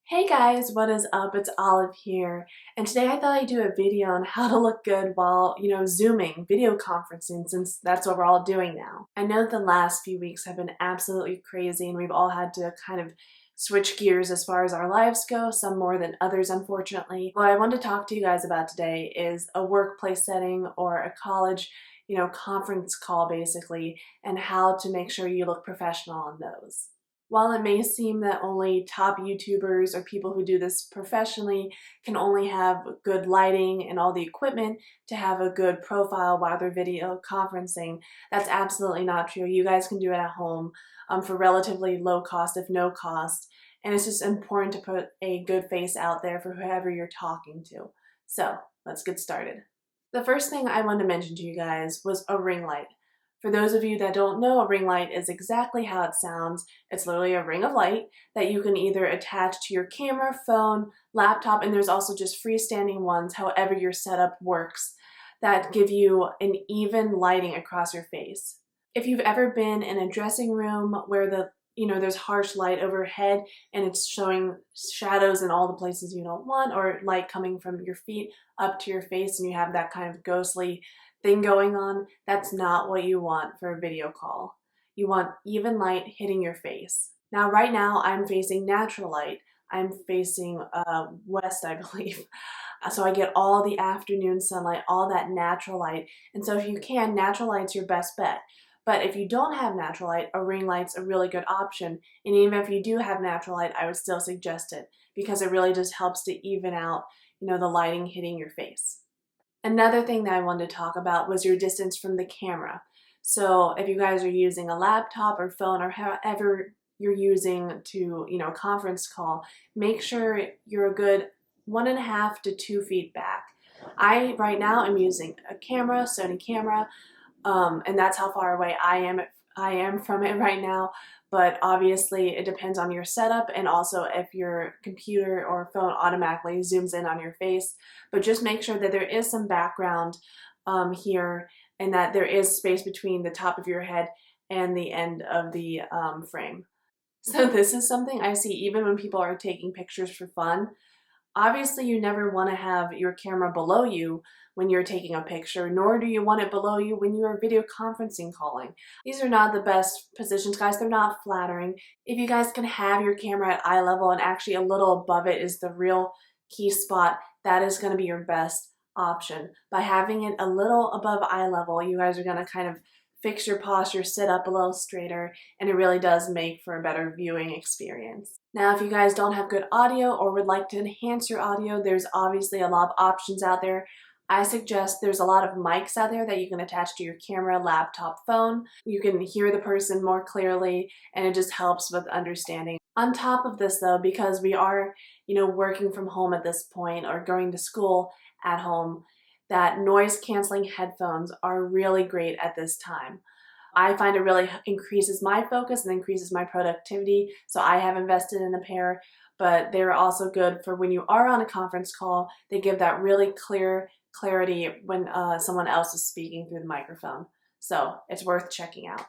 Hey guys, what is up? It's Olive here, and today I thought I'd do a video on how to look good while, Zooming, video conferencing, since that's what we're all doing now. I know the last few weeks have been absolutely crazy, and we've all had to kind of switch gears as far as our lives go, some more than others, unfortunately. What I want to talk to you guys about today is a workplace setting or a college, conference call basically, and how to make sure you look professional on those. While it may seem that only top YouTubers or people who do this professionally can only have good lighting and all the equipment to have a good profile while they're video conferencing, that's absolutely not true. You guys can do it at home for relatively low cost, if no cost. And it's just important to put a good face out there for whoever you're talking to. So let's get started. The first thing I wanted to mention to you guys was a ring light. For those of you that don't know, a ring light is exactly how it sounds. It's literally a ring of light that you can either attach to your camera, phone, laptop, and there's also just freestanding ones, however your setup works, that give you an even lighting across your face. If you've ever been in a dressing room where there's harsh light overhead and it's showing shadows in all the places you don't want, or light coming from your feet up to your face and you have that kind of ghostly thing going on, that's not what you want for a video call. You want even light hitting your face. Now, right now, I'm facing natural light. I'm facing west, I believe. So I get all the afternoon sunlight, all that natural light. And so if you can, natural light's your best bet. But if you don't have natural light, a ring light's a really good option. And even if you do have natural light, I would still suggest it because it really just helps to even out, the lighting hitting your face. Another thing that I wanted to talk about was your distance from the camera. So if you guys are using a laptop or phone or however you're using to, conference call, make sure you're a good 1.5 to 2 feet back. Right now am using a camera, Sony camera, and that's how far away I am from it right now. But obviously it depends on your setup and also if your computer or phone automatically zooms in on your face. But just make sure that there is some background here and that there is space between the top of your head and the end of the frame. So this is something I see even when people are taking pictures for fun. Obviously, you never want to have your camera below you when you're taking a picture, nor do you want it below you when you're video conferencing calling. These are not the best positions, guys. They're not flattering. If you guys can have your camera at eye level and actually a little above it is the real key spot, that is going to be your best option. By having it a little above eye level, you guys are going to kind of fix your posture, sit up a little straighter, and it really does make for a better viewing experience. Now, if you guys don't have good audio or would like to enhance your audio, there's obviously a lot of options out there. I suggest there's a lot of mics out there that you can attach to your camera, laptop, phone. You can hear the person more clearly, and it just helps with understanding. On top of this though, because we are, working from home at this point or going to school at home, that noise canceling headphones are really great at this time. I find it really increases my focus and increases my productivity, so I have invested in a pair, but they're also good for when you are on a conference call. They give that really clarity when someone else is speaking through the microphone. So it's worth checking out.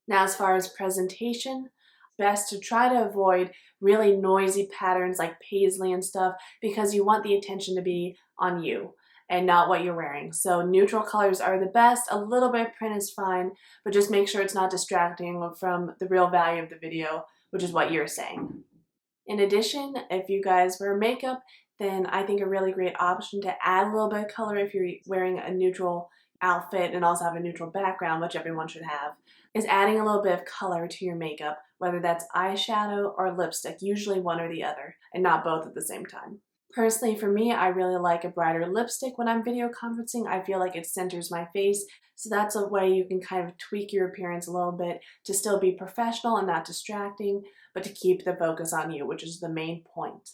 Now, as far as presentation, best to try to avoid really noisy patterns like paisley and stuff because you want the attention to be on you and not what you're wearing. So neutral colors are the best. A little bit of print is fine, but just make sure it's not distracting from the real value of the video, which is what you're saying. In addition, if you guys wear makeup, then I think a really great option to add a little bit of color if you're wearing a neutral outfit and also have a neutral background, which everyone should have, is adding a little bit of color to your makeup, whether that's eyeshadow or lipstick, usually one or the other, and not both at the same time. Personally, for me, I really like a brighter lipstick when I'm video conferencing. I feel like it centers my face, so that's a way you can kind of tweak your appearance a little bit to still be professional and not distracting, but to keep the focus on you, which is the main point.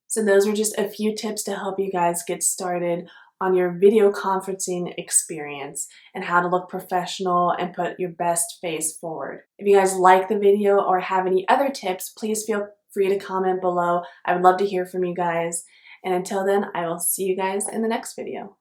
So those were just a few tips to help you guys get started on your video conferencing experience and how to look professional and put your best face forward. If you guys like the video or have any other tips, please feel free to comment below. I would love to hear from you guys. And until then, I will see you guys in the next video.